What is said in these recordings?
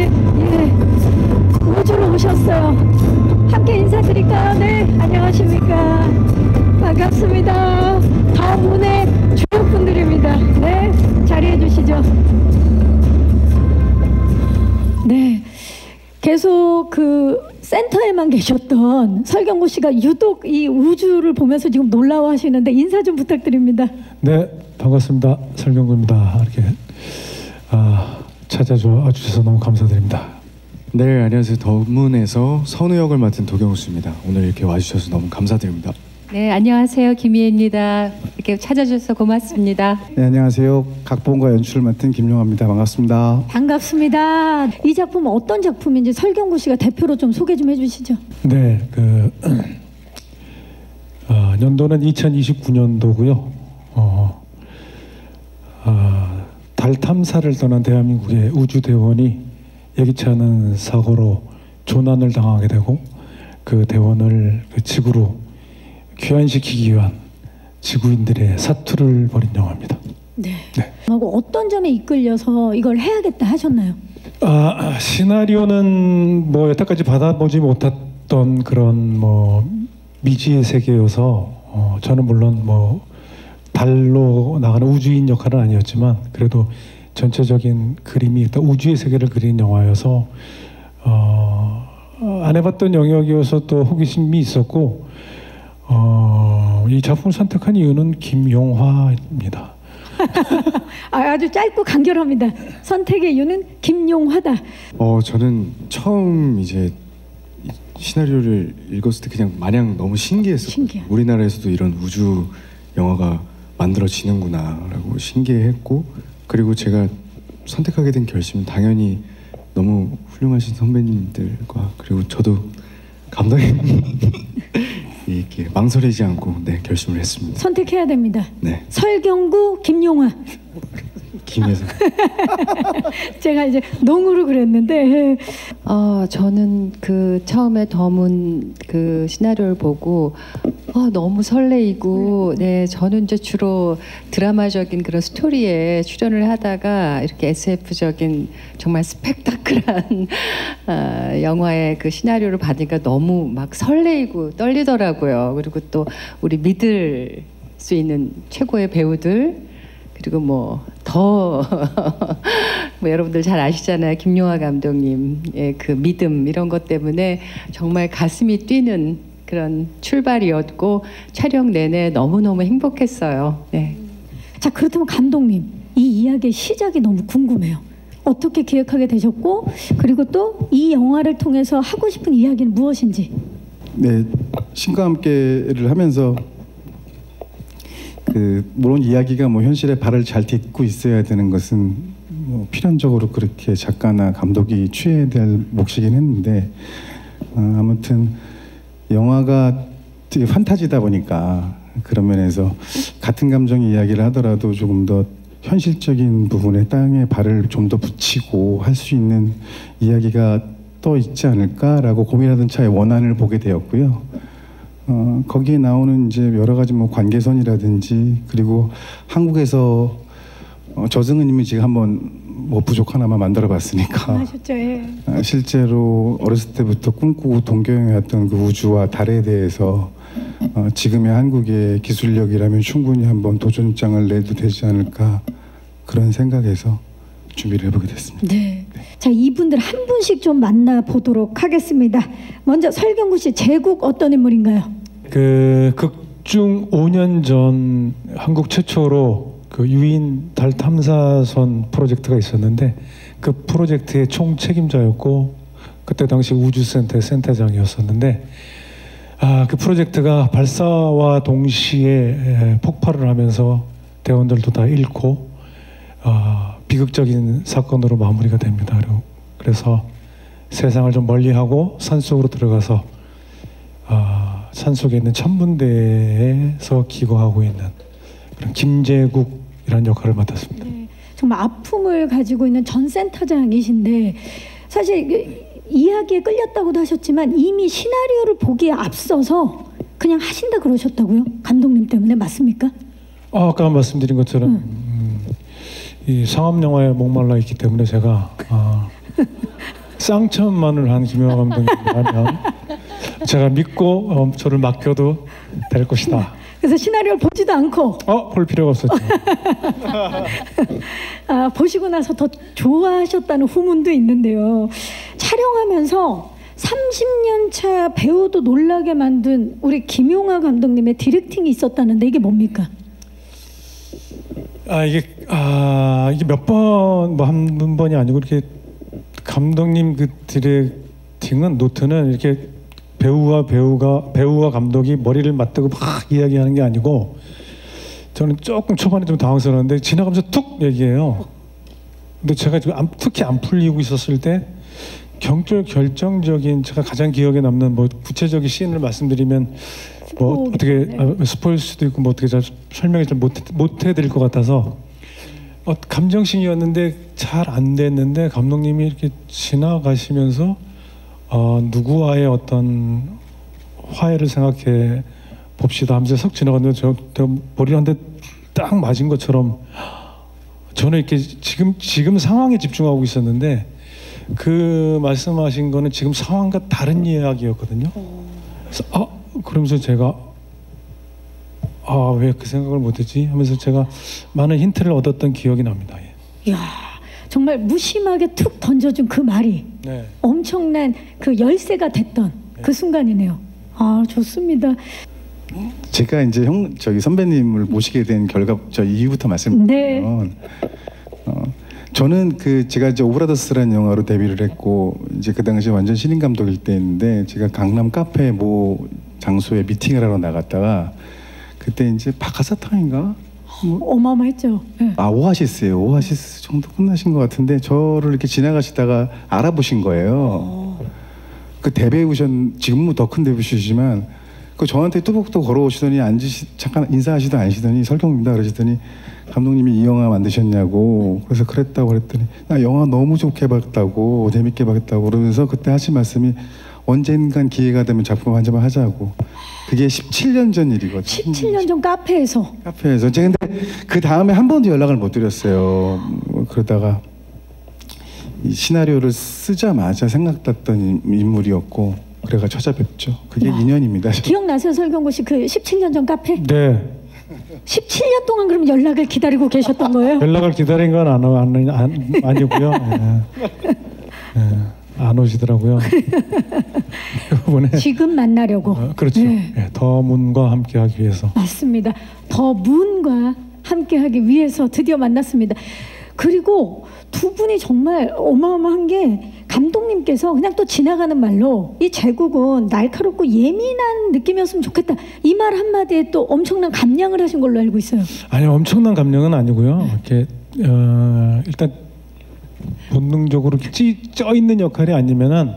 예, 우주로 오셨어요. 함께 인사드릴까요? 네, 안녕하십니까. 반갑습니다. 더문의 주역분들입니다. 네, 자리해 주시죠. 네, 계속 그 센터에만 계셨던 설경구 씨가 유독 이 우주를 보면서 지금 놀라워하시는데 인사 좀 부탁드립니다. 네, 반갑습니다. 설경구입니다. 이렇게 찾아주셔서 너무 감사드립니다. 네, 안녕하세요. 더문에서 선우 역을 맡은 도경수입니다. 오늘 이렇게 와주셔서 너무 감사드립니다. 네, 안녕하세요. 김희애입니다. 이렇게 찾아주셔서 고맙습니다. 네, 안녕하세요. 각본과 연출을 맡은 김용화입니다. 반갑습니다. 반갑습니다. 이 작품은 어떤 작품인지 설경구 씨가 대표로 좀 소개 좀 해주시죠. 네, 연도는 2029년도고요. 달 탐사를 떠난 대한민국의 우주대원이 예기치 않은 사고로 조난을 당하게 되고 그 대원을 지구로 귀환시키기 위한 지구인들의 사투를 벌인 영화입니다. 네. 하고 어떤 점에 이끌려서 이걸 해야겠다 하셨나요? 시나리오는 뭐 여태까지 받아보지 못했던 그런 뭐 미지의 세계여서 저는 물론 뭐 달로 나가는 우주인 역할은 아니었지만 그래도 전체적인 그림이 일단 우주의 세계를 그리는 영화여서 안 해봤던 영역이어서 또 호기심이 있었고 이 작품을 선택한 이유는 김용화입니다. 아주 짧고 간결합니다. 선택의 이유는 김용화다. 저는 처음 이제 시나리오를 읽었을 때 그냥 마냥 너무 신기했었거든요. 우리나라에서도 이런 우주 영화가 만들어지는구나라고 신기했고, 그리고 제가 선택하게 된 결심은 당연히 너무 훌륭하신 선배님들과 그리고 저도 감독님 이렇게 망설이지 않고 결심을 했습니다. 선택해야 됩니다. 네. 설경구, 김용화. 김에서. 제가 이제 농으로 그랬는데. 저는 그 처음에 더문 그 시나리오를 보고 너무 설레이고, 네, 저는 이제 주로 드라마적인 그런 스토리에 출연을 하다가 이렇게 SF적인 정말 스펙타클한 영화의 그 시나리오를 받으니까 너무 막 설레이고 떨리더라고요. 그리고 또 우리 믿을 수 있는 최고의 배우들, 그리고 뭐 여러분들 잘 아시잖아요. 김용화 감독님의 그 믿음, 이런 것 때문에 정말 가슴이 뛰는 그런 출발이었고 촬영 내내 너무너무 행복했어요. 네. 자, 그렇다면 감독님, 이 이야기의 시작이 너무 궁금해요. 어떻게 기획하게 되셨고, 그리고 또 이 영화를 통해서 하고 싶은 이야기는 무엇인지. 네, 신과 함께를 하면서 물론 이야기가 뭐 현실에 발을 잘 딛고 있어야 되는 것은 뭐 필연적으로 그렇게 작가나 감독이 취해야 될 몫이긴 했는데, 아무튼 영화가 되게 판타지다 보니까 그런 면에서 같은 감정의 이야기를 하더라도 조금 더 현실적인 부분에 땅에 발을 좀 더 붙이고 할 수 있는 이야기가 또 있지 않을까라고 고민하던 차에 원안을 보게 되었고요. 거기에 나오는 이제 여러 가지 뭐 관계선이라든지, 그리고 한국에서 저승은님이 지금 한번 뭐 부족 하나만 만들어봤으니까 하셨죠, 예. 실제로 어렸을 때부터 꿈꾸고 동경해왔던 그 우주와 달에 대해서 지금의 한국의 기술력이라면 충분히 한번 도전장을 내도 되지 않을까, 그런 생각에서 준비를 해보게 됐습니다. 네. 자, 이분들 한 분씩 좀 만나보도록 하겠습니다. 먼저 설경구 씨, 제국 어떤 인물인가요? 극중 5년 전 한국 최초로 그 유인 달 탐사선 프로젝트가 있었는데 그 프로젝트의 총책임자였고 그때 당시 우주센터의 센터장이었었는데, 그 프로젝트가 발사와 동시에 폭발을 하면서 대원들도 다 잃고 비극적인 사건으로 마무리가 됩니다. 그래서 세상을 좀 멀리하고 산속으로 들어가서 산속에 있는 천문대에서 기거하고 있는 그런 김제국이라는 역할을 맡았습니다. 네, 정말 아픔을 가지고 있는 전 센터장이신데, 사실 이야기에 끌렸다고도 하셨지만 이미 시나리오를 보기에 앞서서 그냥 하신다 그러셨다고요? 감독님 때문에 맞습니까? 아까 말씀드린 것처럼 이 상업 영화에 목말라 있기 때문에 제가 쌍천만을 한 김영하 감독님이라면 제가 믿고 저를 맡겨도 될 것이다. 그래서 시나리오를 보지도 않고 볼 필요가 없었죠. 보시고 나서 더 좋아하셨다는 후문도 있는데요. 촬영하면서 30년 차 배우도 놀라게 만든 우리 김용하 감독님의 디렉팅이 있었다는데 이게 뭡니까? 이게 몇 번 뭐 한 번이 아니고 이렇게 감독님 그 디렉팅은 노트는 이렇게 배우와 감독이 머리를 맞대고 막 이야기하는 게 아니고 저는 조금 초반에 좀 당황스러웠는데 지나가면서 툭 얘기해요. 근데 제가 지금 특히 안 풀리고 있었을 때 결정적인 제가 가장 기억에 남는 뭐 구체적인 씬을 말씀드리면 뭐 어떻게 스포일 수도 있고 뭐 어떻게 잘 설명을 잘 못 해드릴 것 같아서 감정씬이었는데 잘 안 됐는데 감독님이 이렇게 지나가시면서 누구와의 어떤 화해를 생각해 봅시다 하면서 석 지나갔는데 저 머리를 한 대 딱 맞은 것처럼 저는 이렇게 지금 상황에 집중하고 있었는데 그 말씀하신 거는 지금 상황과 다른 이야기였거든요. 그래서 그러면서 제가 왜 그 생각을 못했지 하면서 제가 많은 힌트를 얻었던 기억이 납니다. 이야, 정말 무심하게 툭 던져준 그 말이 네. 엄청난 그 열쇠가 됐던 그 순간이네요. 좋습니다. 제가 이제 저기 선배님을 모시게 된 저 이유부터 말씀드리면 저는 제가 이제 오브라더스라는 영화로 데뷔를 했고 이제 그 당시 완전 신인 감독일 때인데 제가 강남 카페 모 장소에 미팅을 하러 나갔다가 그때 이제 박하사탕인가? 어마어마했죠. 네. 오아시스예요. 오아시스 정도 끝나신 것 같은데 저를 이렇게 지나가시다가 알아보신 거예요. 그 대배우션 지금은 더 큰 대배우시지만 그 저한테 뚜벅뚜벅 걸어오시더니 잠깐 인사하시도 않으시더니 설경입니다 그러시더니 감독님이 이 영화 만드셨냐고 그래서 그랬다고 그랬더니 나 영화 너무 좋게 봤다고 재밌게 봤다고 그러면서 그때 하신 말씀이 언젠간 기회가 되면 작품 한 점을 하자고. 그게 17년 전 일이거든요. 17년 전 카페에서. 제가 근데 그 다음에 한 번도 연락을 못 드렸어요. 그러다가 이 시나리오를 쓰자마자 생각났던 인물이었고 그래가 찾아뵙죠. 그게 인연입니다. 기억나세요, 설경구 씨? 그 17년 전 카페? 네. 17년 동안 그럼 연락을 기다리고 계셨던 거예요? 연락을 기다린 건 아니고요. 안 오시더라고요. 이번에 지금 만나려고. 그렇죠. 네. 더 문과 함께하기 위해서. 맞습니다. 더 문과 함께하기 위해서 드디어 만났습니다. 그리고 두 분이 정말 어마어마한 게 감독님께서 그냥 또 지나가는 말로 이 제국은 날카롭고 예민한 느낌이었으면 좋겠다. 이 말 한마디에 또 엄청난 감량을 하신 걸로 알고 있어요. 아니 엄청난 감량은 아니고요. 이렇게 일단 본능적으로 쪄 있는 역할이 아니면은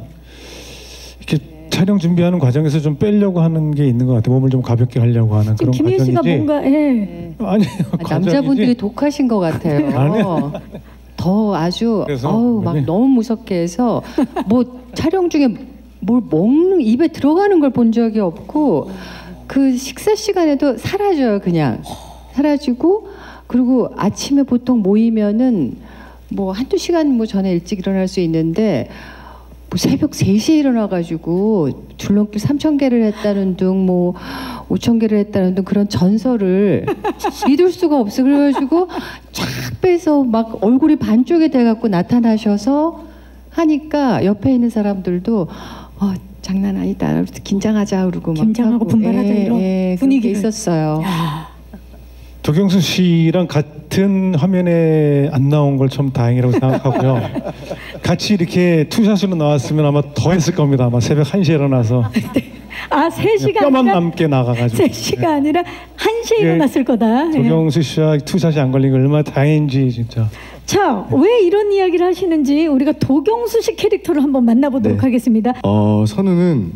이렇게 촬영 준비하는 과정에서 좀 빼려고 하는 게 있는 것 같아요. 몸을 좀 가볍게 하려고 하는 그런 김혜수 씨가 과정이지. 뭔가 아니요. 남자분들이 독하신 것 같아요. 아니요. 더 아주 막 네. 너무 무섭게 해서 뭐 촬영 중에 뭘 입에 들어가는 걸 본 적이 없고 그 식사 시간에도 사라져요. 그냥 사라지고 그리고 아침에 보통 모이면은 뭐 한두 시간 뭐 전에 일찍 일어날 수 있는데 뭐 새벽 3시에 일어나가지고 줄넘기 3,000개를 했다는 등 뭐 5,000개를 했다는 등 그런 전설을 믿을 수가 없어. 그래가지고 쫙 빼서 막 얼굴이 반쪽이 돼갖고 나타나셔서 하니까 옆에 있는 사람들도 장난 아니다. 긴장하자 그러고 막 긴장하고 분발하자 이런 분위기 있었어요. 도경수 씨랑 같은 화면에 안 나온 걸 참 다행이라고 생각하고요. 같이 이렇게 투샷으로 나왔으면 아마 더 했을 겁니다. 아마 새벽 1시에 일어나서 3시가 뼈만 아니라 남게 나가가지고 3시가 아니라 1시에 일어났을 거다. 도경수 씨와 투샷이 안 걸린 게 얼마나 다행인지 진짜. 자, 왜 이런 이야기를 하시는지 우리가 도경수 씨 캐릭터를 한번 만나보도록 하겠습니다. 선우는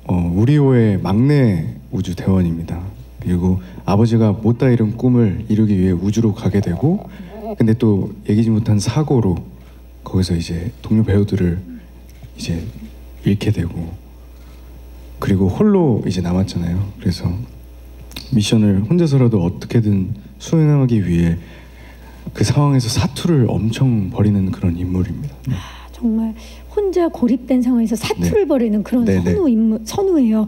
우리호의 막내 우주 대원입니다. 그리고 아버지가 못다 이룬 꿈을 이루기 위해 우주로 가게 되고 근데 또 얘기지 못한 사고로 거기서 이제 동료 배우들을 이제 잃게 되고 그리고 홀로 이제 남았잖아요. 그래서 미션을 혼자서라도 어떻게든 수행하기 위해 그 상황에서 사투를 엄청 벌이는 그런 인물입니다. 정말 혼자 고립된 상황에서 사투를 네. 벌이는 그런 네네. 선우예요.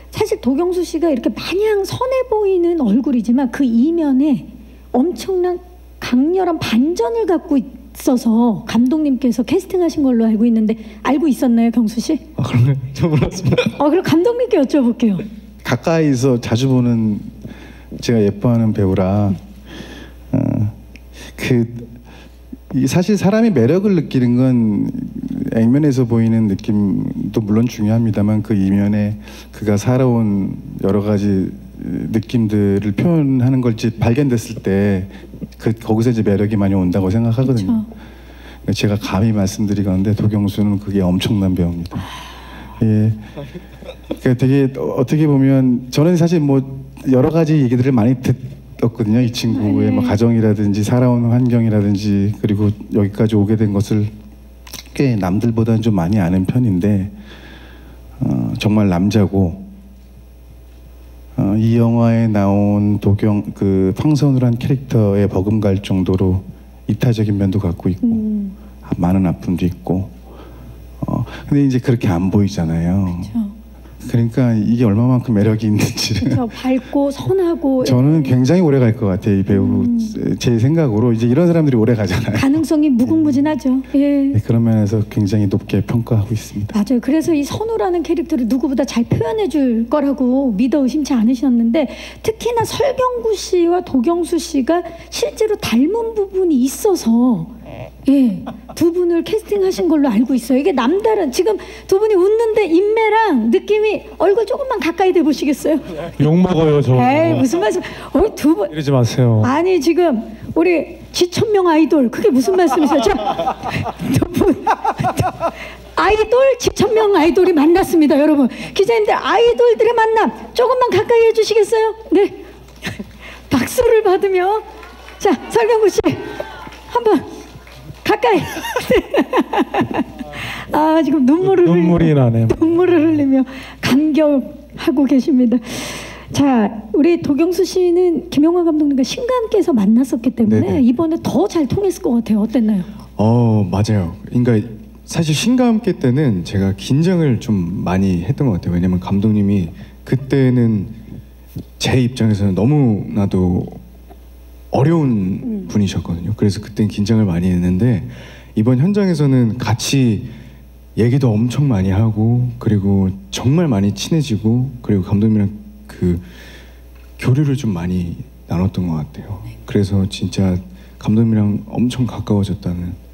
사실 도경수 씨가 이렇게 마냥 선해 보이는 얼굴이지만 그 이면에 엄청난 강렬한 반전을 갖고 있어서 감독님께서 캐스팅하신 걸로 알고 있는데 알고 있었나요, 경수 씨? 아, 그런가요? 저 몰랐습니다. 그럼 감독님께 여쭤볼게요. 가까이서 자주 보는 제가 예뻐하는 배우라 사실 사람이 매력을 느끼는 건 액면에서 보이는 느낌도 물론 중요합니다만 그 이면에 그가 살아온 여러 가지 느낌들을 표현하는 걸 발견됐을 때 거기서 이제 매력이 많이 온다고 생각하거든요. 그쵸. 제가 감히 말씀드리건데 도경수는 그게 엄청난 배우입니다. 예. 그러니까 되게 어떻게 보면 저는 사실 뭐 여러 가지 얘기들을 많이 듣었거든요. 이 친구의 뭐 가정이라든지 살아온 환경이라든지 그리고 여기까지 오게 된 것을 꽤 남들보다는 좀 많이 아는 편인데 정말 남자고 이 영화에 나온 그 황선우란 캐릭터에 버금갈 정도로 이타적인 면도 갖고 있고 많은 아픔도 있고 근데 이제 그렇게 안 보이잖아요. 그쵸. 그러니까 이게 얼마만큼 매력이 있는지를 그쵸. 밝고 선하고 저는 굉장히 오래 갈 것 같아요. 이 배우 제 생각으로 이제 이런 사람들이 오래 가잖아요. 가능성이 무궁무진하죠. 예. 네, 그런 면에서 굉장히 높게 평가하고 있습니다. 맞아요. 그래서 이 선우라는 캐릭터를 누구보다 잘 표현해 줄 거라고 믿어 의심치 않으셨는데 특히나 설경구 씨와 도경수 씨가 실제로 닮은 부분이 있어서 두 분을 캐스팅하신 걸로 알고 있어요. 이게 남다른 지금 두 분이 웃는데 인매랑 느낌이 얼굴 조금만 가까이 대 보시겠어요? 욕 먹어요 저. 에이 무슨 말씀? 두 분 이러지 마세요. 아니 지금 우리 지천명 아이돌 그게 무슨 말씀이세요? 두 분 아이돌 지천명 아이돌이 만났습니다, 여러분. 기자님들 아이돌들의 만남 조금만 가까이 해주시겠어요? 네. 박수를 받으며 자 설경구 씨 한번 가까이. 지금 눈물이 나네. 눈물을 흘리며 감격하고 계십니다. 자, 우리 도경수 씨는 김영하 감독님과 신과 함께해서 만났었기 때문에 네네. 이번에 더 잘 통했을 것 같아요. 어땠나요? 맞아요. 그러니까 사실 신과 함께 때는 제가 긴장을 좀 많이 했던 것 같아요. 왜냐면 감독님이 그때는 제 입장에서는 너무나도 어려운 분이셨거든요. 그래서 그땐 긴장을 많이 했는데 이번 현장에서는 같이 얘기도 엄청 많이 하고 그리고 정말 많이 친해지고 그리고 감독님이랑 그 교류를 좀 많이 나눴던 것 같아요. 그래서 진짜 감독님이랑 엄청 가까워졌다는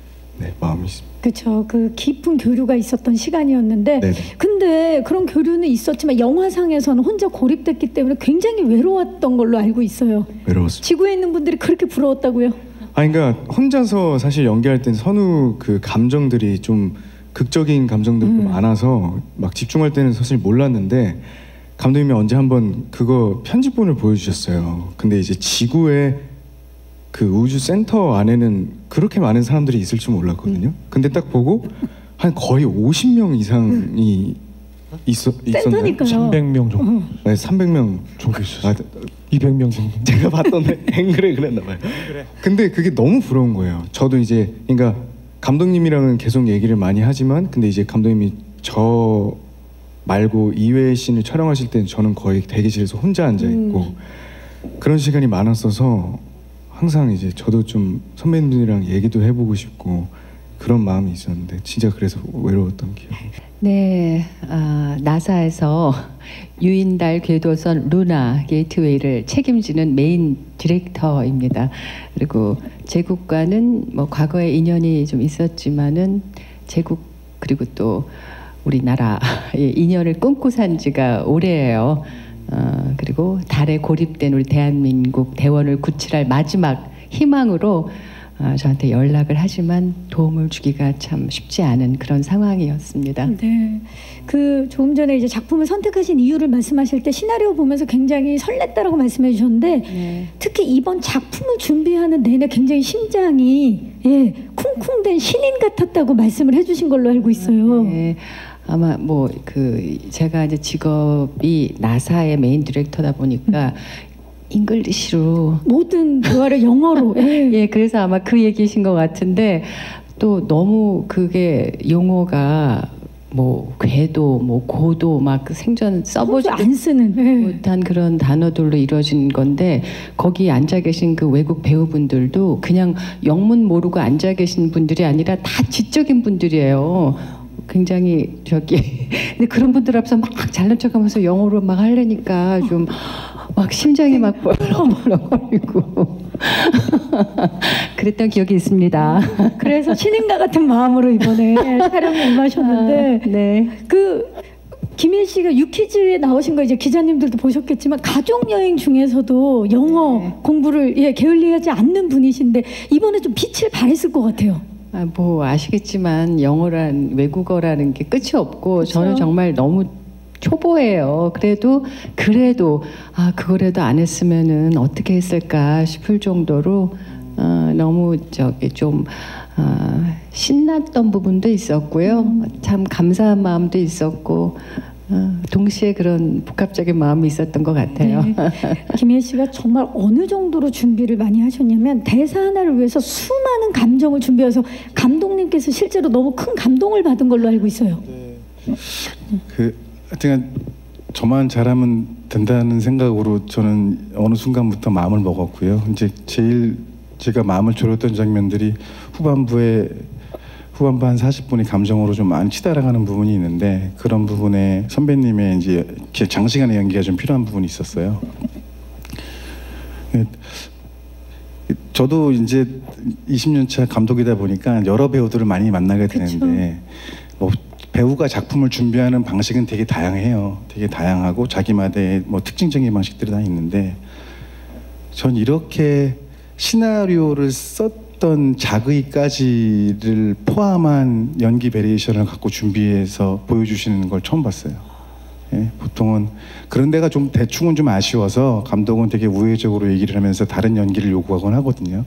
마음이 있습니다. 그렇죠. 그 깊은 교류가 있었던 시간이었는데 네네. 근데 그런 교류는 있었지만 영화상에서는 혼자 고립됐기 때문에 굉장히 외로웠던 걸로 알고 있어요. 외로웠습니다. 지구에 있는 분들이 그렇게 부러웠다고요? 그러니까 혼자서 사실 연기할 땐 선우 그 감정들이 좀 극적인 감정들도 많아서 막 집중할 때는 사실 몰랐는데 감독님이 언제 한번 그거 편집본을 보여주셨어요. 근데 이제 지구의 그 우주 센터 안에는 그렇게 많은 사람들이 있을 줄 몰랐거든요. 근데 딱 보고 한 거의 50명 이상이 있었나요? 센터니까요. 300명 정도. 네, 300명 정도 있었어요. 200명 정도. 제가 봤던 앵글에 그랬나 봐요. 근데 그게 너무 부러운 거예요. 저도 이제 그러니까 감독님이랑은 계속 얘기를 많이 하지만 근데 이제 감독님이 저 말고 이외의 씬을 촬영하실 때는 저는 거의 대기실에서 혼자 앉아 있고 그런 시간이 많았어서 항상 이제 저도 좀 선배님들이랑 얘기도 해보고 싶고 그런 마음이 있었는데 진짜 그래서 외로웠던 기억이. 네, 나사에서 유인달 궤도선 루나 게이트웨이를 책임지는 메인 디렉터입니다. 그리고 제국과는 뭐 과거에 인연이 좀 있었지만은 제국 그리고 또 우리나라의 인연을 꿈꾸 산 지가 오래예요. 그리고 달에 고립된 우리 대한민국 대원을 구출할 마지막 희망으로 저한테 연락을 하지만 도움을 주기가 참 쉽지 않은 그런 상황이었습니다. 네, 그 조금 전에 이제 작품을 선택하신 이유를 말씀하실 때 시나리오 보면서 굉장히 설렜다라고 말씀해 주셨는데 특히 이번 작품을 준비하는 내내 굉장히 심장이 쿵쿵댄 신인 같았다고 말씀을 해주신 걸로 알고 있어요. 네. 아마 뭐 그 제가 이제 직업이 나사의 메인 디렉터다 보니까 잉글리시로 모든 대화를 영어로. 예, 그래서 아마 그 얘기이신 것 같은데 또 너무 그게 용어가 뭐 궤도, 뭐 고도 막 생전 써보지 안 쓰는 못한 그런 단어들로 이루어진 건데 거기 앉아 계신 그 외국 배우분들도 그냥 영문 모르고 앉아 계신 분들이 아니라 다 지적인 분들이에요. 굉장히 근데 그런 분들 앞에서 막 잘난 척하면서 영어로 막 하려니까 좀 막 심장이 막 벌렁벌렁거리고 그랬던 기억이 있습니다. 그래서 신인과 같은 마음으로 이번에 촬영에 임하셨는데 네. 그 김일 씨가 유퀴즈에 나오신 거 이제 기자님들도 보셨겠지만 가족 여행 중에서도 영어 공부를 게을리하지 않는 분이신데 이번에 좀 빛을 발했을 것 같아요. 뭐 아시겠지만 영어란 외국어라는 게 끝이 없고 그쵸? 저는 정말 너무 초보예요. 그래도 그거라도 안 했으면은 어떻게 했을까 싶을 정도로 너무 좀 신났던 부분도 있었고요. 참 감사한 마음도 있었고 동시에 그런 복합적인 마음이 있었던 것 같아요. 네. 김혜연 씨가 정말 어느 정도로 준비를 많이 하셨냐면 대사 하나를 위해서 수많은 감정을 준비해서 감독님께서 실제로 너무 큰 감동을 받은 걸로 알고 있어요. 하여튼 저만 잘하면 된다는 생각으로 저는 어느 순간부터 마음을 먹었고요. 이제 제일 제가 마음을 졸였던 장면들이 후반부 한 40분이 감정으로 좀 많이 치달아가는 부분이 있는데 그런 부분에 선배님의 이제 장시간의 연기가 좀 필요한 부분이 있었어요. 저도 이제 20년 차 감독이다 보니까 여러 배우들을 많이 만나게 되는데 뭐 배우가 작품을 준비하는 방식은 되게 다양해요. 되게 다양하고 자기만의 뭐 특징적인 방식들이 다 있는데 전 이렇게 시나리오를 썼던 작의까지를 포함한 연기 베리에이션을 갖고 준비해서 보여주시는 걸 처음 봤어요. 예, 보통은 그런 데가 좀 대충은 좀 아쉬워서 감독은 되게 우회적으로 얘기를 하면서 다른 연기를 요구하곤 하거든요.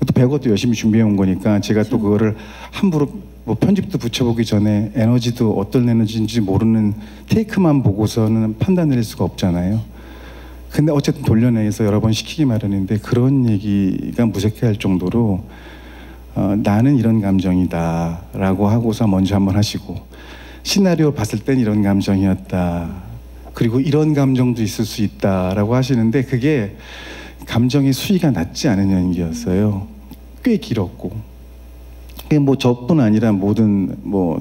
또 배우가 또 열심히 준비해 온 거니까 제가 또 그거를 함부로 뭐 편집도 붙여보기 전에 에너지도 어떤 에너지인지 모르는 테이크만 보고서는 판단 내릴 수가 없잖아요. 근데 어쨌든 돌려내서 여러 번 시키기 마련인데 그런 얘기가 무색해할 정도로 나는 이런 감정이다 라고 하고서 먼저 한번 하시고 시나리오 봤을 땐 이런 감정이었다 그리고 이런 감정도 있을 수 있다 라고 하시는데 그게 감정의 수위가 낮지 않은 연기였어요. 꽤 길었고 뭐 저뿐 아니라 모든 뭐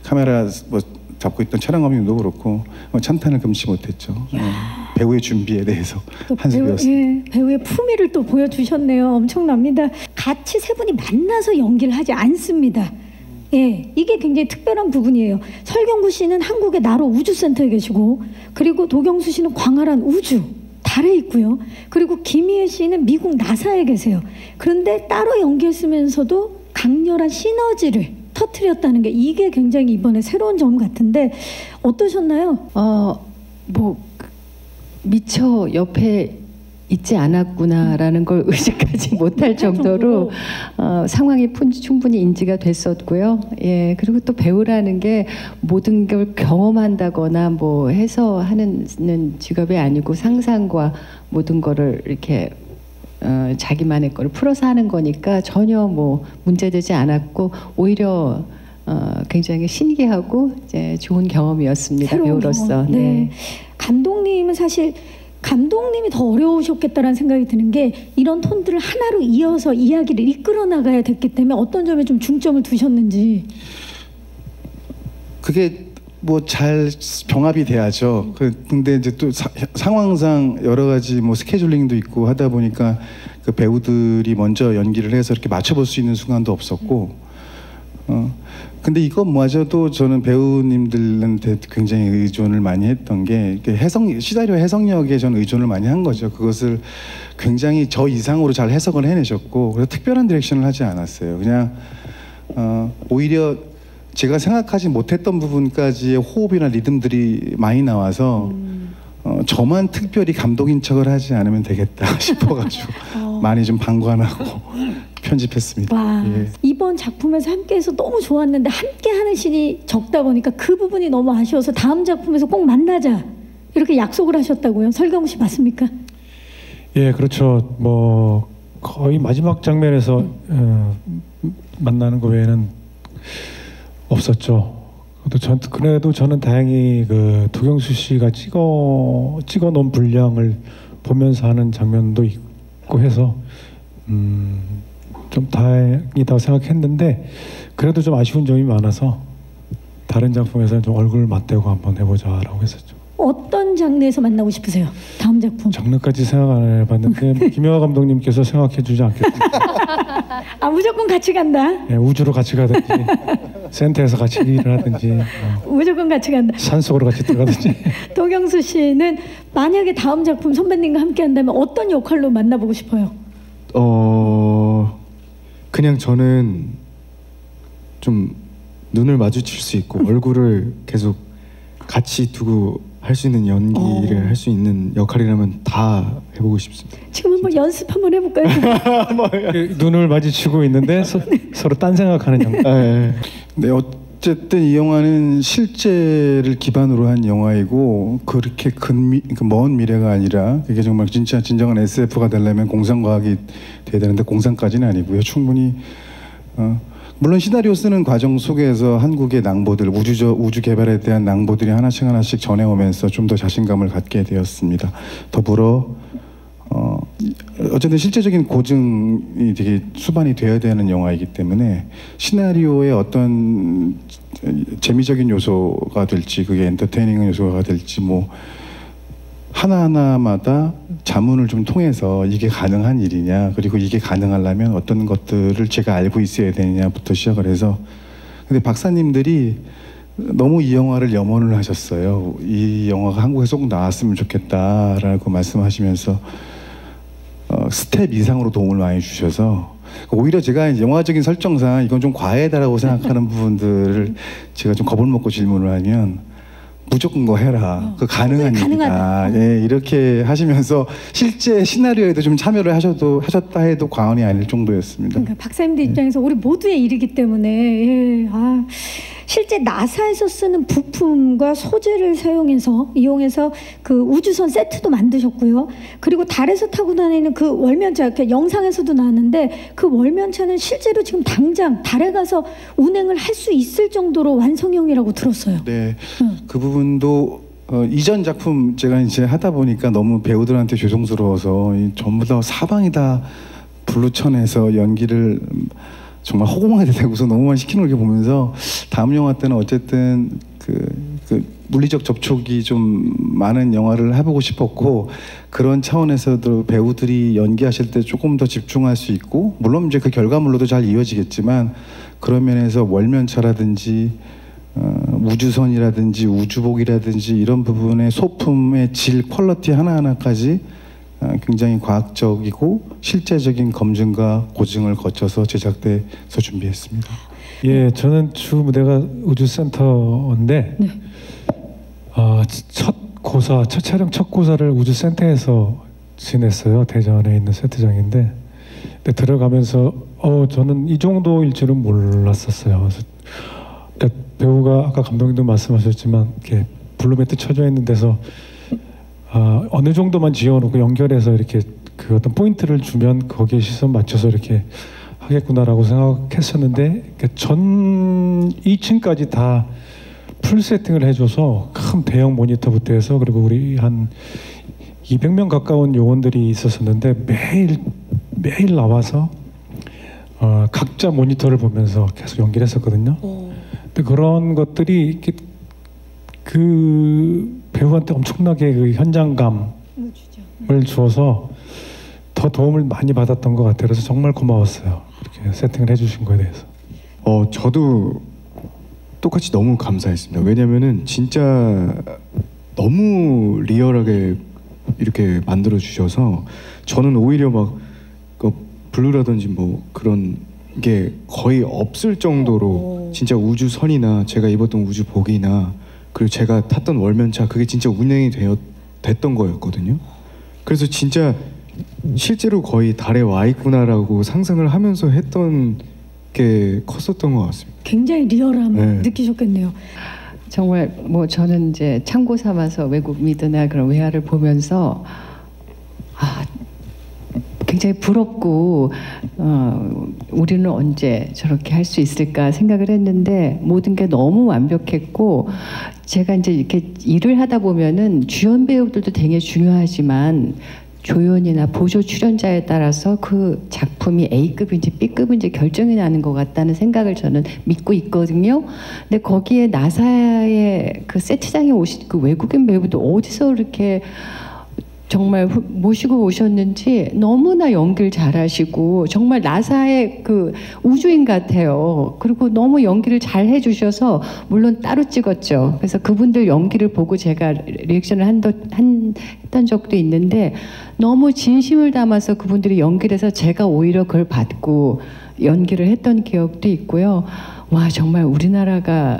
카메라 뭐 잡고 있던 촬영 감독님도 그렇고 찬탄을 금치 못했죠. 배우의 준비에 대해서 한수 배웠습니다. 배우의 품위를 또 보여주셨네요. 엄청납니다. 같이 세 분이 만나서 연기를 하지 않습니다. 예, 이게 굉장히 특별한 부분이에요. 설경구 씨는 한국의 나로 우주센터에 계시고 그리고 도경수 씨는 광활한 우주 달에 있고요. 그리고 김희애 씨는 미국 나사에 계세요. 그런데 따로 연기했으면서도 강렬한 시너지를 터뜨렸다는 게 이게 굉장히 이번에 새로운 점 같은데 어떠셨나요? 뭐 미처 옆에 있지 않았구나라는 걸 의식하지 못할 정도로 상황이 충분히 인지가 됐었고요. 예, 그리고 또 배우라는 게 모든 걸 경험한다거나 뭐 해서 하는 직업이 아니고 상상과 모든 거를 이렇게 자기만의 거를 풀어서 하는 거니까 전혀 뭐 문제되지 않았고 오히려 굉장히 신기하고 이제 좋은 경험이었습니다. 배우로서. 경험. 네. 감독님은 사실 감독님이 더 어려우셨겠다라는 생각이 드는 게 이런 톤들을 하나로 이어서 이야기를 이끌어 나가야 됐기 때문에 어떤 점에 좀 중점을 두셨는지. 그게 뭐 잘 병합이 돼야죠. 근데 이제 또 상황상 여러 가지 뭐 스케줄링도 있고 하다 보니까 그 배우들이 먼저 연기를 해서 이렇게 맞춰볼 수 있는 순간도 없었고. 근데 이것마저도 저는 배우님들한테 굉장히 의존을 많이 했던 게 시나리오 해석력에 저는 의존을 많이 한 거죠. 그것을 굉장히 저 이상으로 잘 해석을 해내셨고 그래서 특별한 디렉션을 하지 않았어요. 그냥 오히려 제가 생각하지 못했던 부분까지의 호흡이나 리듬들이 많이 나와서 저만 특별히 감독인 척을 하지 않으면 되겠다 싶어가지고 많이 좀 방관하고 편집했습니다. 와, 예. 이번 작품에서 함께해서 너무 좋았는데 함께하는 신이 적다 보니까 그 부분이 너무 아쉬워서 다음 작품에서 꼭 만나자 이렇게 약속을 하셨다고요. 설경구 씨 맞습니까? 예, 그렇죠. 뭐 거의 마지막 장면에서 만나는 거 외에는 없었죠. 그래도 저는 다행히 그 도경수 씨가 찍어 놓은 분량을 보면서 하는 장면도 있고 해서 좀 다행이다고 생각했는데 그래도 좀 아쉬운 점이 많아서 다른 작품에서 좀 얼굴을 맞대고 한번 해보자라고 했었죠. 어떤 장르에서 만나고 싶으세요? 다음 작품. 장르까지 생각 안 해봤는데 김영하 감독님께서 생각해주지 않겠습니까? 아 무조건 같이 간다. 네, 우주로 같이 가든지 센터에서 같이 일을 하든지 무조건 같이 간다. 산속으로 같이 들어가든지. 도경수 씨는 만약에 다음 작품 선배님과 함께 한다면 어떤 역할로 만나보고 싶어요? 그냥 저는 좀 눈을 마주칠 수 있고 얼굴을 계속 같이 두고 할 수 있는 연기를 할 수 있는 역할이라면 다 해보고 싶습니다. 지금 한번 연습 한번 해볼까요? 눈을 마주치고 있는데 서로 딴 생각하는 장면. 네, 어쨌든 이 영화는 실제를 기반으로 한 영화이고 그렇게 먼 미래가 아니라 그게 정말 진정한 SF가 되려면 공상과학이 돼야 되는데 공상까지는 아니고요. 충분히 물론 시나리오 쓰는 과정 속에서 한국의 낭보들, 우주 개발에 대한 낭보들이 하나씩 전해오면서 좀 더 자신감을 갖게 되었습니다. 더불어 어쨌든 실제적인 고증이 되게 수반이 되어야 되는 영화이기 때문에 시나리오의 어떤 재미적인 요소가 될지 그게 엔터테이닝 요소가 될지 뭐 하나하나마다 자문을 좀 통해서 이게 가능한 일이냐 그리고 이게 가능하려면 어떤 것들을 제가 알고 있어야 되느냐부터 시작을 해서 근데 박사님들이 너무 이 영화를 염원을 하셨어요. 이 영화가 한국에서 꼭 나왔으면 좋겠다라고 말씀하시면서 스텝 이상으로 도움을 많이 주셔서 오히려 제가 영화적인 설정상 이건 좀 과해다라고 생각하는 부분들을 제가 좀 겁을 먹고 질문을 하면 무조건 그거 해라. 그 가능한 일이다. 예, 이렇게 하시면서 실제 시나리오에도 좀 참여를 하셨다 해도 과언이 아닐 정도였습니다. 그러니까 박사님들 입장에서 우리 모두의 일이기 때문에 예, 실제 나사에서 쓰는 부품과 소재를 이용해서 그 우주선 세트도 만드셨고요. 그리고 달에서 타고 다니는 그 월면차, 영상에서도 나왔는데 그 월면차는 실제로 지금 당장 달에 가서 운행을 할 수 있을 정도로 완성형이라고 들었어요. 네, 그 부분도 이전 작품 제가 이제 하다 보니까 너무 배우들한테 죄송스러워서 전부 다 사방이 다 블루천에서 연기를 정말 허공에 대고서 너무 많이 시키는 걸 보면서 다음 영화 때는 어쨌든 그 물리적 접촉이 좀 많은 영화를 해보고 싶었고 그런 차원에서도 배우들이 연기하실 때 조금 더 집중할 수 있고 물론 이제 그 결과물로도 잘 이어지겠지만 그런 면에서 월면차라든지 우주선이라든지 우주복이라든지 이런 부분의 소품의 질 퀄리티 하나하나까지 굉장히 과학적이고 실제적인 검증과 고증을 거쳐서 제작돼서 준비했습니다. 예, 저는 주 무대가 우주센터인데 네. 첫 촬영 첫 고사를 우주센터에서 지냈어요. 대전에 있는 세트장인데 근데 들어가면서 저는 이 정도일 줄은 몰랐었어요. 그래서 그러니까 배우가 아까 감독님도 말씀하셨지만 이렇게 블루매트 쳐져 있는 데서 어느 정도만 지어놓고 연결해서 이렇게 그 어떤 포인트를 주면 거기에 시선 맞춰서 이렇게 하겠구나라고 생각했었는데 전 2층까지 다 풀 세팅을 해줘서 큰 대형 모니터부터 해서 그리고 우리 한 200명 가까운 요원들이 있었었는데 매일 나와서 각자 모니터를 보면서 계속 연기를 했었거든요. 근데 그런 것들이 이렇게 그 배우한테 엄청나게 그 현장감을 주어서 더 도움을 많이 받았던 것 같아요. 그래서 정말 고마웠어요. 이렇게 세팅을 해주신 거에 대해서. 저도 똑같이 너무 감사했습니다. 왜냐면은 진짜 너무 리얼하게 이렇게 만들어 주셔서 저는 오히려 막 블루라든지 뭐 그런 게 거의 없을 정도로 진짜 우주선이나 제가 입었던 우주복이나 그리고 제가 탔던 월면차 그게 진짜 운행이 됐던 거였거든요. 그래서 진짜 실제로 거의 달에 와 있구나라고 상상을 하면서 했던 게 컸었던 것 같습니다. 굉장히 리얼함을 느끼셨겠네요. 정말 뭐 저는 이제 참고 삼아서 외국 미드나 그런 외화를 보면서 굉장히 굉장히 부럽고 우리는 언제 저렇게 할 수 있을까 생각을 했는데 모든 게 너무 완벽했고 제가 이제 이렇게 일을 하다 보면은 주연 배우들도 되게 중요하지만 조연이나 보조 출연자에 따라서 그 작품이 A급인지 B급인지 결정이 나는 것 같다는 생각을 저는 믿고 있거든요. 근데 거기에 나사의 그 세트장에 오신 그 외국인 배우도 어디서 이렇게 정말 모시고 오셨는지 너무나 연기를 잘하시고 정말 나사의 그 우주인 같아요. 그리고 너무 연기를 잘 해주셔서 물론 따로 찍었죠. 그래서 그분들 연기를 보고 제가 리액션을 했던 적도 있는데 너무 진심을 담아서 그분들이 연기를 해서 제가 오히려 그걸 받고 연기를 했던 기억도 있고요. 와 정말 우리나라가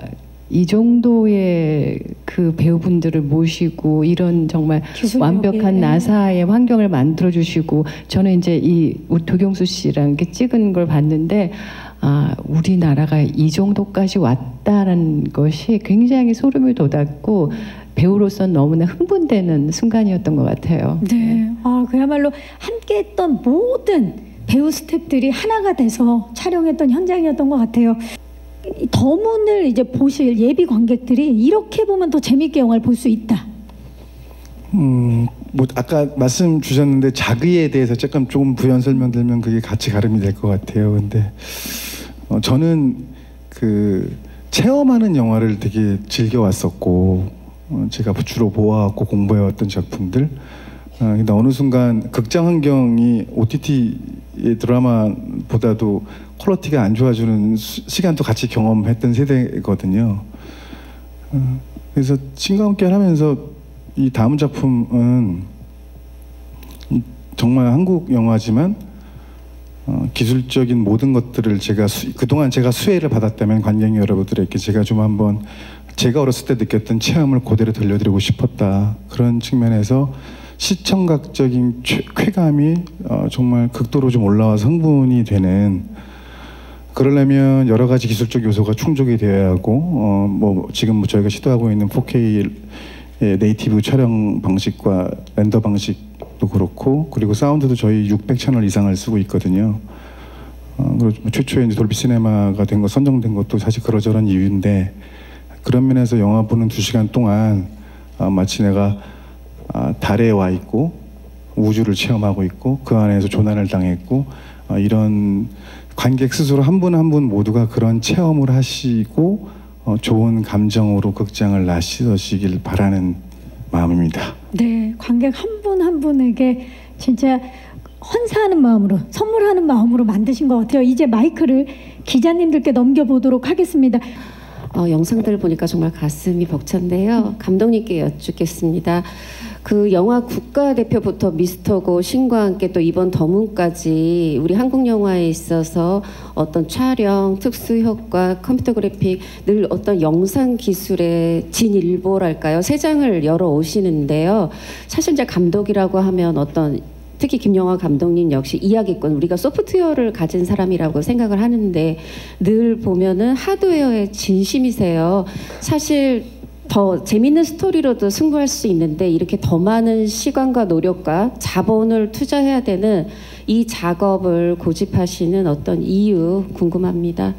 이 정도의 그 배우분들을 모시고 이런 정말 완벽한 나사의 환경을 만들어 주시고 저는 이제 이 도경수 씨랑 이렇게 찍은 걸 봤는데 아 우리나라가 이 정도까지 왔다는 것이 굉장히 소름이 돋았고 배우로서는 너무나 흥분되는 순간이었던 것 같아요. 네, 아 그야말로 함께했던 모든 배우 스태프들이 하나가 돼서 촬영했던 현장이었던 것 같아요. 더문을 이제 보실 예비 관객들이 이렇게 보면 더 재밌게 영화를 볼 수 있다. 뭐 아까 말씀 주셨는데 자기에 대해서 조금 부연 설명드리면 그게 같이 가름이 될 것 같아요. 근데 저는 그 체험하는 영화를 되게 즐겨왔었고 제가 주로 보아왔고 공부해왔던 작품들. 근데 어느 순간 극장 환경이 OTT의 드라마보다도 퀄리티가 안 좋아지는 시간도 같이 경험했던 세대거든요. 그래서 신과 함께 하면서 이 다음 작품은 정말 한국 영화지만 기술적인 모든 것들을 제가 그동안 제가 수혜를 받았다면 관객 여러분들에게 제가 좀 한번 제가 어렸을 때 느꼈던 체험을 그대로 들려드리고 싶었다. 그런 측면에서 시청각적인 쾌감이 정말 극도로 좀 올라와서 흥분이 되는 그러려면 여러 가지 기술적 요소가 충족이 되어야 하고 뭐 지금 저희가 시도하고 있는 4K 네이티브 촬영 방식과 렌더 방식도 그렇고 그리고 사운드도 저희 600채널 이상을 쓰고 있거든요. 그리고 최초에 이제 돌비 시네마가 된 거 선정된 것도 사실 그러저런 이유인데 그런 면에서 영화 보는 2시간 동안 마치 내가 달에 와 있고 우주를 체험하고 있고 그 안에서 조난을 당했고 이런 관객 스스로 한 분 한 분 모두가 그런 체험을 하시고 좋은 감정으로 극장을 나시길 바라는 마음입니다. 네, 관객 한 분 한 분에게 진짜 헌사하는 마음으로 선물하는 마음으로 만드신 것 같아요. 이제 마이크를 기자님들께 넘겨보도록 하겠습니다. 영상들을 보니까 정말 가슴이 벅찬데요. 감독님께 여쭙겠습니다. 그 영화 국가대표부터 미스터고 신과 함께 또 이번 더문까지 우리 한국 영화에 있어서 어떤 촬영, 특수효과, 컴퓨터 그래픽 늘 어떤 영상 기술의 진일보랄까요? 새 장을 열어 오시는데요. 사실 이제 감독이라고 하면 어떤 특히 김영하 감독님 역시 이야기권 우리가 소프트웨어를 가진 사람이라고 생각을 하는데 늘 보면은 하드웨어에 진심이세요. 사실 더 재밌는 스토리로도 승부할 수 있는데 이렇게 더 많은 시간과 노력과 자본을 투자해야 되는 이 작업을 고집하시는 어떤 이유 궁금합니다.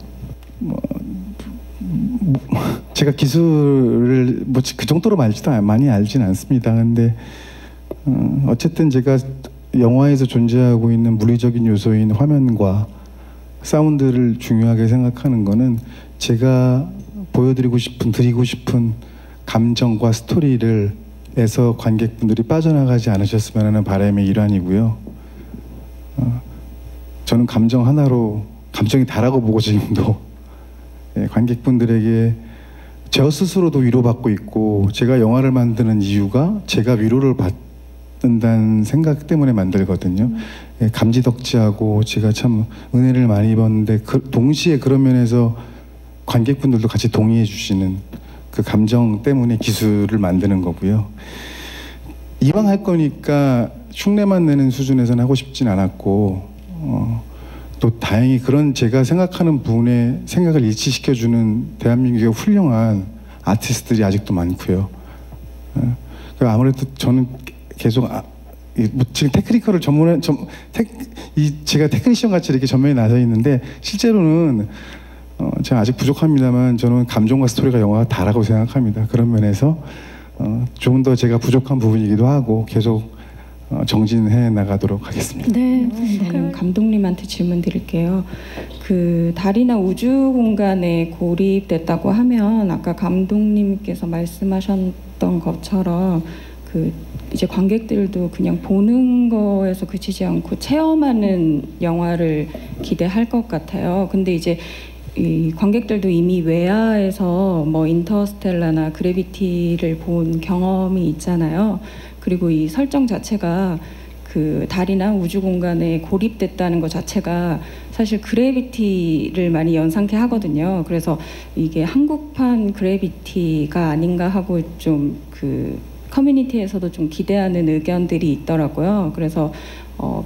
제가 기술을 뭐 그 정도로 많이 알진 않습니다. 근데 어쨌든 제가 영화에서 존재하고 있는 물리적인 요소인 화면과 사운드를 중요하게 생각하는 거는 제가 보여드리고 싶은 드리고 싶은 감정과 스토리를 에서 관객분들이 빠져나가지 않으셨으면 하는 바람의 일환이고요. 저는 감정 하나로 감정이 다라고 보고 지금도 관객분들에게 저 스스로도 위로받고 있고 제가 영화를 만드는 이유가 제가 위로를 받는다는 생각 때문에 만들거든요. 감지덕지하고 제가 참 은혜를 많이 입었는데 동시에 그런 면에서 관객분들도 같이 동의해 주시는 그 감정 때문에 기술을 만드는 거고요. 이왕 할 거니까 흉내만 내는 수준에서는 하고 싶진 않았고 또 다행히 그런 제가 생각하는 부분에 생각을 일치시켜주는 대한민국의 훌륭한 아티스트들이 아직도 많고요. 아무래도 저는 계속 지금 테크니컬을 제가 테크니션 같이 이렇게 전면에 나서 있는데 실제로는 제가 아직 부족합니다만 저는 감정과 스토리가 영화가 다라고 생각합니다. 그런 면에서 좀 더 제가 부족한 부분이기도 하고 계속 정진해 나가도록 하겠습니다. 네. 그럼 감독님한테 질문 드릴게요. 그 달이나 우주 공간에 고립됐다고 하면 아까 감독님께서 말씀하셨던 것처럼 그 이제 관객들도 그냥 보는 거에서 그치지 않고 체험하는 영화를 기대할 것 같아요. 근데 이제 이 관객들도 이미 외화에서 뭐 인터스텔라나 그래비티를 본 경험이 있잖아요. 그리고 이 설정 자체가 그 달이나 우주 공간에 고립됐다는 것 자체가 사실 그래비티를 많이 연상케 하거든요. 그래서 이게 한국판 그래비티가 아닌가 하고 좀 그 커뮤니티에서도 좀 기대하는 의견들이 있더라고요. 그래서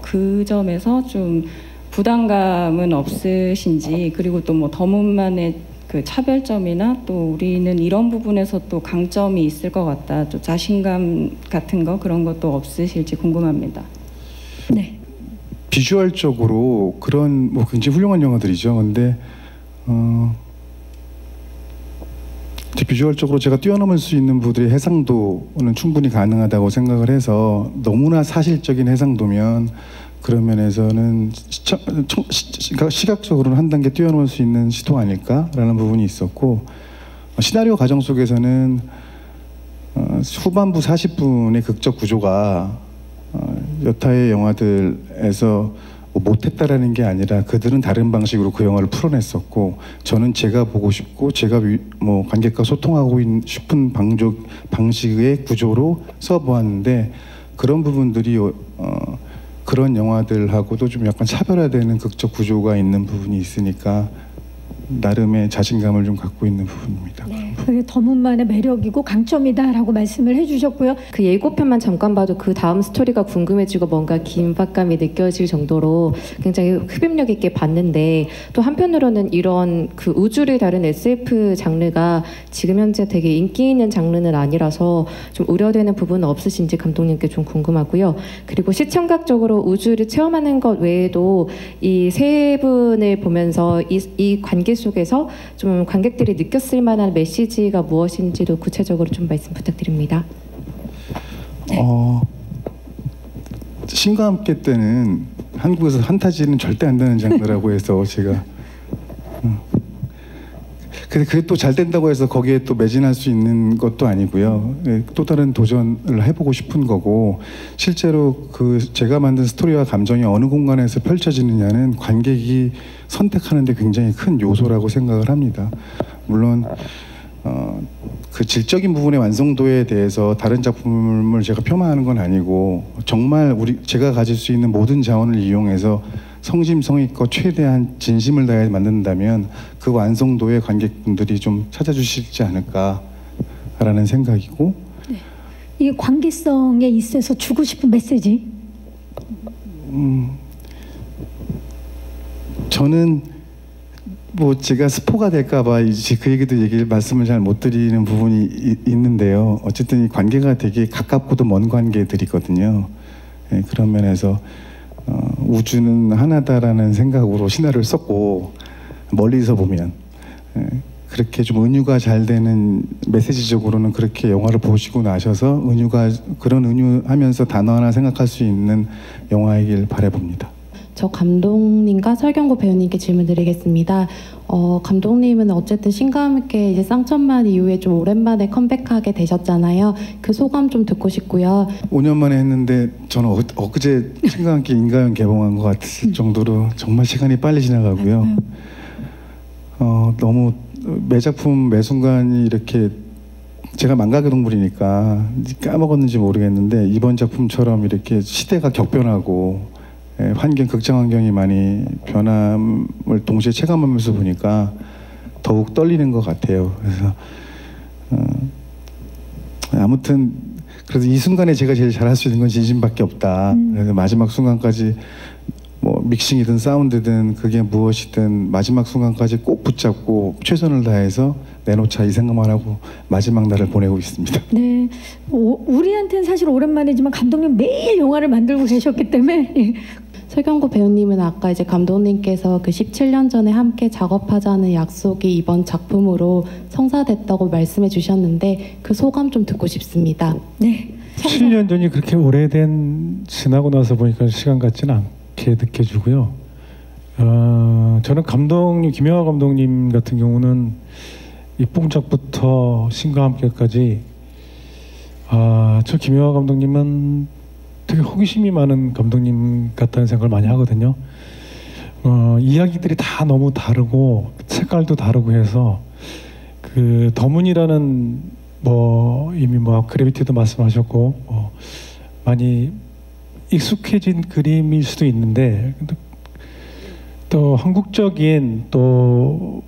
그 점에서 좀 부담감은 없으신지, 그리고 또 뭐 더문만의 그 차별점이나 또 우리는 이런 부분에서 또 강점이 있을 것 같다, 또 자신감 같은 거 그런 것도 없으실지 궁금합니다. 네. 비주얼적으로 그런 뭐 굉장히 훌륭한 영화들이죠. 근데 비주얼적으로 제가 뛰어넘을 수 있는 부분들의 해상도는 충분히 가능하다고 생각을 해서 너무나 사실적인 해상도면 그런 면에서는 시각적으로는 한 단계 뛰어넘을 수 있는 시도 아닐까라는 부분이 있었고, 시나리오 과정 속에서는 후반부 40분의 극적 구조가 여타의 영화들에서 못했다라는 게 아니라 그들은 다른 방식으로 그 영화를 풀어냈었고, 저는 제가 보고 싶고 제가 뭐 관객과 소통하고 싶은 방식의 구조로 써보았는데, 그런 부분들이 그런 영화들하고도 좀 약간 차별화되는 극적 구조가 있는 부분이 있으니까 나름의 자신감을 좀 갖고 있는 부분입니다. 네, 그게 더문만의 매력이고 강점이다라고 말씀을 해주셨고요. 그 예고편만 잠깐 봐도 그 다음 스토리가 궁금해지고 뭔가 긴박감이 느껴질 정도로 굉장히 흡입력 있게 봤는데, 또 한편으로는 이런 그 우주를 다룬 SF 장르가 지금 현재 되게 인기 있는 장르는 아니라서 좀 우려되는 부분은 없으신지 감독님께 좀 궁금하고요. 그리고 시청각적으로 우주를 체험하는 것 외에도 이 세 분을 보면서 이 관계 속에서 좀 관객들이 느꼈을 만한 메시지가 무엇인지도 구체적으로 좀 말씀 부탁드립니다. 신과 함께 때는 한국에서 판타지는 절대 안 되는 장르라고 해서 제가 근데 그게 또 잘 된다고 해서 거기에 또 매진할 수 있는 것도 아니고요. 또 다른 도전을 해보고 싶은 거고, 실제로 그 제가 만든 스토리와 감정이 어느 공간에서 펼쳐지느냐는 관객이 선택하는 데 굉장히 큰 요소라고 생각을 합니다. 물론 그 질적인 부분의 완성도에 대해서 다른 작품을 제가 폄하하는 건 아니고, 정말 제가 가질 수 있는 모든 자원을 이용해서 성심성의껏 최대한 진심을 다해 만든다면 그 완성도에 관객분들이 좀 찾아주시지 않을까라는 생각이고, 네. 이 관계성에 있어서 주고 싶은 메시지? 저는 뭐 제가 스포가 될까봐 이제 그 말씀을 잘 못 드리는 부분이 있는데요. 어쨌든 이 관계가 되게 가깝고도 먼 관계들이거든요. 네, 그런 면에서 우주는 하나다라는 생각으로 시나리오를 썼고, 멀리서 보면 그렇게 좀 은유가 잘 되는, 메시지적으로는 그렇게 영화를 보시고 나셔서 그런 은유하면서 단어 하나 생각할 수 있는 영화이길 바라봅니다. 저 감독님과 설경구 배우님께 질문드리겠습니다. 감독님은 어쨌든 신과 함께 이제 쌍천만 이후에 좀 오랜만에 컴백하게 되셨잖아요. 그 소감 좀 듣고 싶고요. 5년 만에 했는데 저는 엊그제 신과 함께 인가연 개봉한 것 같을 정도로 정말 시간이 빨리 지나가고요. 너무 매 작품 매 순간이 이렇게, 제가 망각의 동물이니까 까먹었는지 모르겠는데 이번 작품처럼 이렇게 시대가 격변하고 극장 환경이 많이 변함을 동시에 체감하면서 보니까 더욱 떨리는 것 같아요. 그래서 아무튼 그래서 이 순간에 제가 제일 잘할 수 있는 건 진심밖에 없다. 그래서 마지막 순간까지 뭐 믹싱이든 사운드든 그게 무엇이든 마지막 순간까지 꼭 붙잡고 최선을 다해서 내놓자 이 생각만 하고 마지막 날을 보내고 있습니다. 네, 우리한테는 사실 오랜만이지만 감독님 매일 영화를 만들고 계셨기 때문에 예. 설경구 배우님은 아까 이제 감독님께서 그 17년 전에 함께 작업하자는 약속이 이번 작품으로 성사됐다고 말씀해 주셨는데 그 소감 좀 듣고 싶습니다. 네. 7년 전이 그렇게 오래된 지나고 나서 보니까 시간 같지는 않게 느껴지고요. 저는 감독님 김영하 감독님 같은 경우는 이 뽕짝부터 신과 함께까지 저 김영하 감독님은 되게 호기심이 많은 감독님 같다는 생각을 많이 하거든요. 이야기들이 다 너무 다르고 색깔도 다르고 해서 그 더문이라는 이미 그래비티도 말씀하셨고 많이 익숙해진 그림일 수도 있는데 또 한국적인 로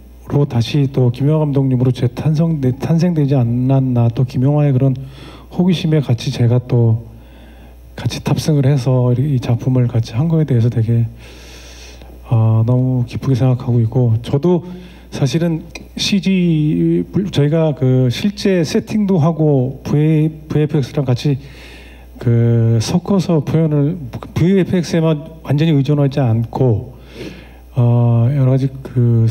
다시 또 김영하 감독님으로 탄생되지 않았나 또 김영하의 그런 호기심에 같이 제가 또 같이 탑승을 해서 이 작품을 같이 한 거에 대해서 되게 너무 기쁘게 생각하고 있고 저도 사실은 CG 저희가 그 실제 세팅도 하고 VFX랑 같이 그 섞어서 표현을 VFX에만 완전히 의존하지 않고 여러 가지 그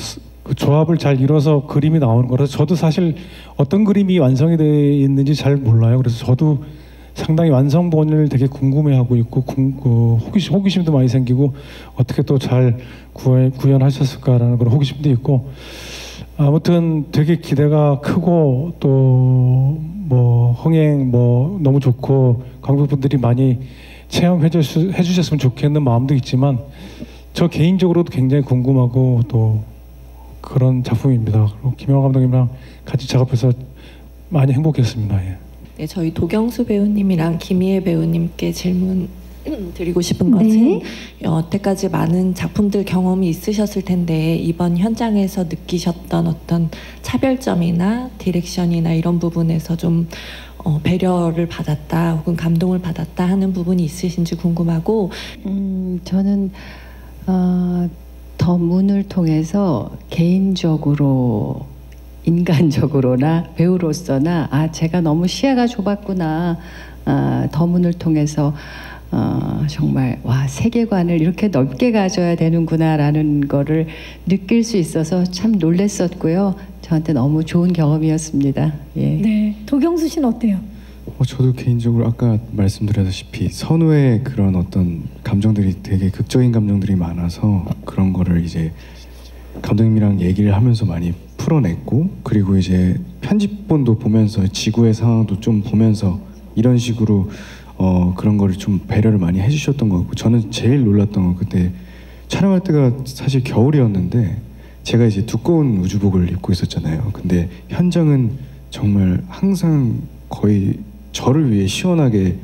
조합을 잘 이뤄서 그림이 나오는 거라서 저도 사실 어떤 그림이 완성이 되어 있는지 잘 몰라요. 그래서 저도 상당히 완성본을 되게 궁금해하고 있고 호기심도 많이 생기고 어떻게 또 잘 구현하셨을까라는 그런 호기심도 있고 아무튼 되게 기대가 크고 또 흥행 너무 좋고 관객분들이 많이 체험해 주셨으면 좋겠는 마음도 있지만 저 개인적으로도 굉장히 궁금하고 또 그런 작품입니다. 그리고 김영하 감독님이랑 같이 작업해서 많이 행복했습니다. 예. 네, 저희 도경수 배우님이랑 김희애 배우님께 질문 드리고 싶은 것은 여태까지 많은 작품들 경험이 있으셨을 텐데 이번 현장에서 느끼셨던 어떤 차별점이나 디렉션이나 이런 부분에서 좀 배려를 받았다 혹은 감동을 받았다 하는 부분이 있으신지 궁금하고 저는 더문을 통해서 개인적으로 인간적으로나 배우로서나 제가 너무 시야가 좁았구나 더문을 통해서 정말 세계관을 이렇게 넓게 가져야 되는구나라는 거를 느낄 수 있어서 참 놀랬었고요. 저한테 너무 좋은 경험이었습니다. 예. 네, 도경수 씨는 어때요? 저도 개인적으로 아까 말씀드렸다시피 선우의 그런 어떤 감정들이 되게 극적인 감정들이 많아서 그런 거를 이제 감독님이랑 얘기를 하면서 많이 풀어냈고 그리고 이제 편집본도 보면서 지구의 상황도 좀 보면서 이런 식으로 그런 거를 좀 배려를 많이 해주셨던 것 같고 저는 제일 놀랐던 건 그때 촬영할 때가 사실 겨울이었는데 제가 이제 두꺼운 우주복을 입고 있었잖아요. 근데 현장은 정말 항상 거의 저를 위해 시원하게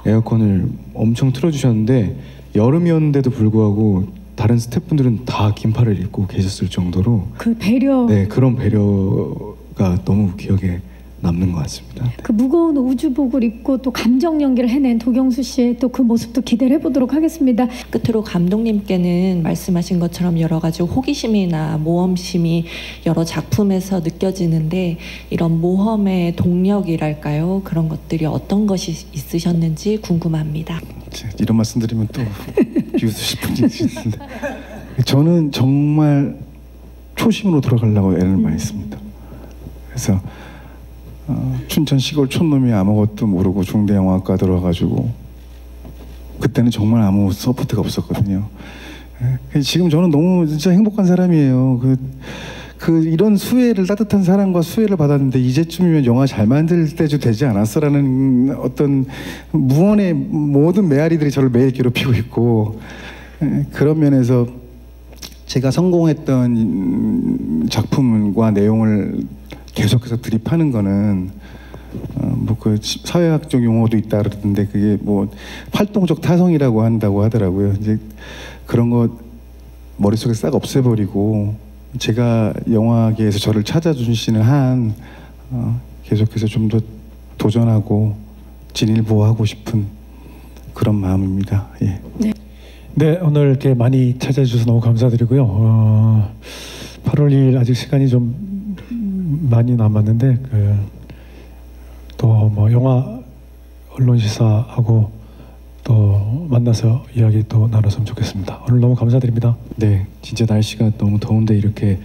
에어컨을 엄청 틀어주셨는데 여름이었는데도 불구하고 다른 스태프분들은 다 긴팔을 입고 계셨을 정도로 그 배려 그런 배려가 너무 기억에 남는 것 같습니다. 그 무거운 우주복을 입고 또 감정 연기를 해낸 도경수 씨의 또 그 모습도 기대를 해보도록 하겠습니다. 끝으로 감독님께는 말씀하신 것처럼 여러 가지 호기심이나 모험심이 여러 작품에서 느껴지는데 이런 모험의 동력이랄까요? 그런 것들이 어떤 것이 있으셨는지 궁금합니다. 이런 말씀 드리면 또 비웃으실 분이 있는데 저는 정말 초심으로 돌아가려고 애를 많이 씁니다. 그래서 춘천 시골 촌놈이 아무것도 모르고 중대영화과 들어가지고 그때는 정말 아무 서포트가 없었거든요. 지금 저는 너무 진짜 행복한 사람이에요. 이런 수혜를 따뜻한 사랑과 수혜를 받았는데 이제쯤이면 영화 잘 만들 때도 되지 않았어라는 어떤 무언의 모든 메아리들이 저를 매일 괴롭히고 있고 그런 면에서 제가 성공했던 작품과 내용을 계속해서 드립하는 거는 그 사회학적 용어도 있다 그러던데 그게 활동적 타성이라고 한다고 하더라고요. 이제 그런 거 머릿속에 싹 없애버리고 제가 영화계에서 저를 찾아주시는 한 계속해서 좀 더 도전하고 진일보하고 싶은 그런 마음입니다. 예. 네. 네, 오늘 이렇게 많이 찾아주셔서 너무 감사드리고요. 8월 2일 아직 시간이 좀 많이 남았는데 또 뭐 영화 언론 시사하고 또 만나서 이야기 또 나눴으면 좋겠습니다. 오늘 너무 감사드립니다. 네, 진짜 날씨가 너무 더운데 이렇게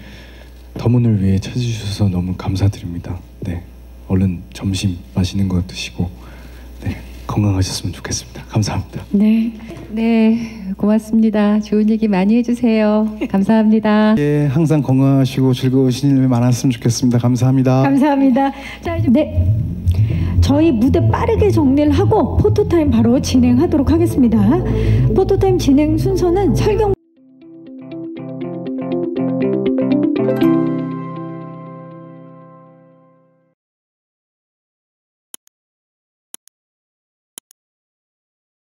더문을 위해 찾아주셔서 너무 감사드립니다. 네, 얼른 점심 맛있는 거 드시고 네, 건강하셨으면 좋겠습니다. 감사합니다. 네, 고맙습니다. 좋은 얘기 많이 해주세요. 감사합니다. 예, 항상 건강하시고 즐거우신 일 많았으면 좋겠습니다. 감사합니다. 감사합니다. 자, 이제 네. 저희 무대 빠르게 정리를 하고 포토타임 바로 진행하도록 하겠습니다. 포토타임 진행 순서는 설경